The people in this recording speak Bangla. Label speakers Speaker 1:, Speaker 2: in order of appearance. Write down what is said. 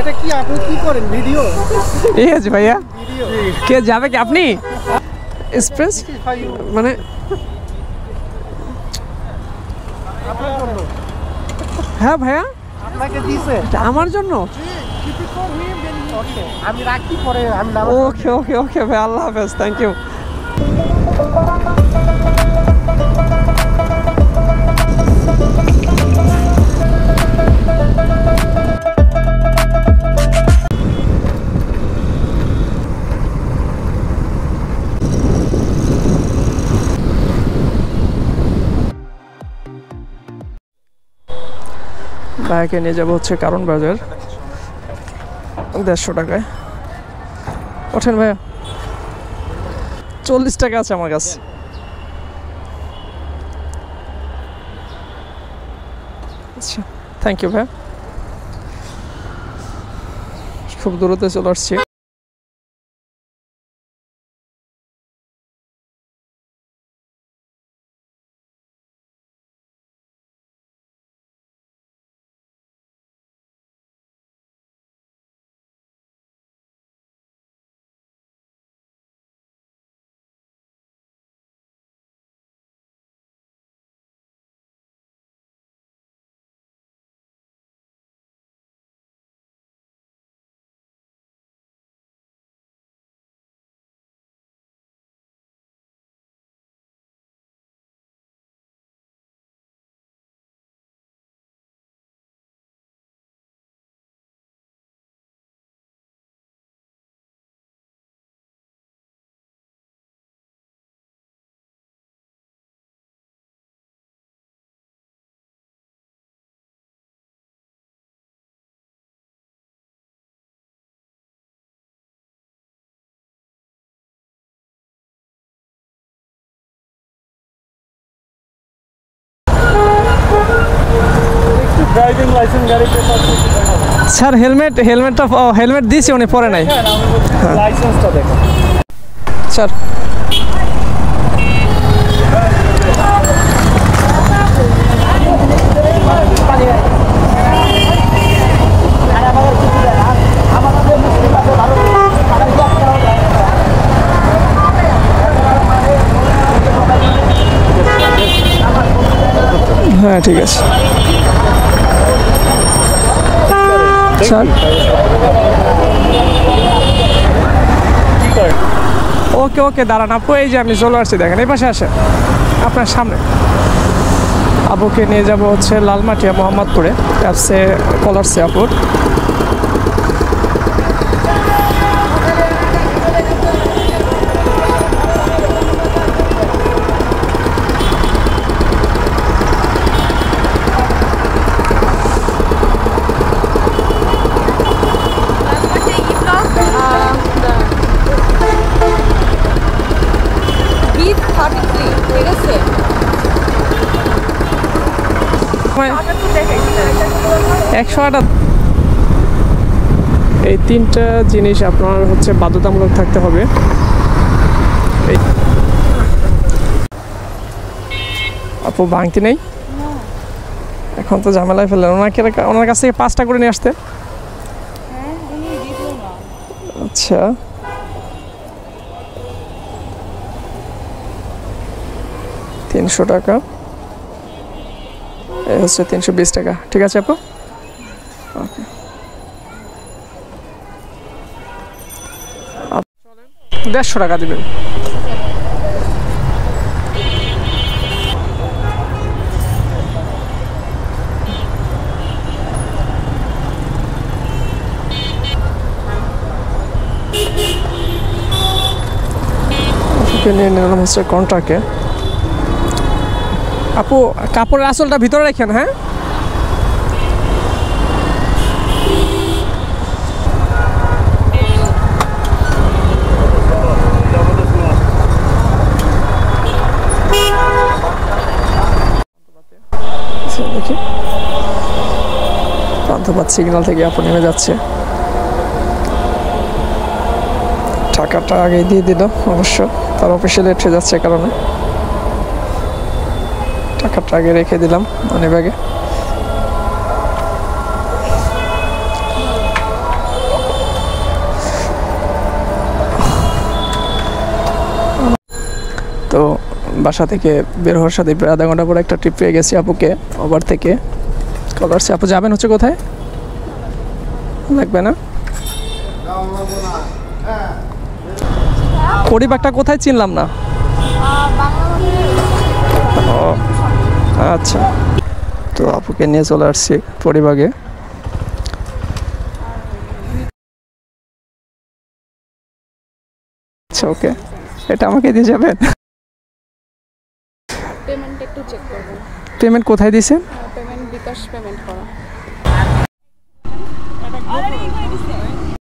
Speaker 1: এটা কি আপনি কি করেন ভিডিও?
Speaker 2: ঠিক আছে ভাইয়া, কে যাবে কি আপনি? এক্সপ্রেস মানে হ্যাঁ ভাইয়া,
Speaker 1: আপনাকে দিয়েছে
Speaker 2: আমার জন্য।
Speaker 1: আমি রাখি পরে আমি
Speaker 2: ওকে ওকে ওকে ভাই, আল্লাহ হাফেজ, থ্যাংক ইউ। ভাইয়াকে নিয়ে যাবো হচ্ছে কারণ বাজার, 150 টাকায়। ওঠেন ভাইয়া, 40 টাকা আছে আমার কাছে। আচ্ছা থ্যাংক ইউ ভাইয়া, খুব দূরতে চলে আসছি।
Speaker 1: ড্রাইভিং লাইসেন্স গাড়ি পেপার দেখাবো
Speaker 2: স্যার। হেলমেট দিয়েছি, উনি পরে নাই।
Speaker 1: লাইসেন্সটা দেখো
Speaker 2: স্যার। হ্যাঁ ঠিক আছে স্যার। ওকে ওকে দাঁড়ান আপু, এই যে আমি চলে আসছি, দেখেন এই পাশে আসে আপনার সামনে। আপুকে নিয়ে যাব হচ্ছে লালমাটিয়া মোহাম্মদপুরে, অ্যাপসে কল আসছে আপুর। এই তিনটা জিনিস আপনার হচ্ছে বাধ্যতামূলক থাকতে হবে। আপু ভাঙতি নেই এখন তো ঝামেলায় ফেললেন। ওনার কাছ থেকে 5টা করে নিয়ে আসতে। আচ্ছা $300, এই হচ্ছে 320 টাকা। ঠিক আছে আপু, ওকে। 150 টাকা দিবেন। নিয়ে নিলাম হচ্ছে কন্ট্রাক্টে। আপু কাপড়ের আঁচলটা ভিতরে রাখেন। হ্যাঁ দেখি পান্থপথ সিগন্যাল থেকে আপু নেমে যাচ্ছে। টাকাটা আগে দিয়ে দিল, অবশ্য তার অফিসে লেট হয়ে যাচ্ছে কারণে টাকাটা আগে রেখে দিলাম মানি ব্যাগে। বাসা থেকে বের হওয়ার সাথে প্রায় আধা ঘন্টা পরে একটা ট্রিপ পেয়ে গেছি আপুকে ওভার থেকে কল আসছে। আপু যাবেন হচ্ছে কোথায়? লাগবে না? পরিবারটা কোথায় চিনলাম না। ও আচ্ছা, তো আপুকে নিয়ে চলে আসছি পরিবাগে। আচ্ছা ওকে, এটা আমাকে দিয়ে যাবেন?
Speaker 3: পেমেন্ট একটু চেক করবেন।
Speaker 2: পেমেন্ট কোথায় দিয়েছেন?
Speaker 3: পেমেন্ট বিকাশ পেমেন্ট করা।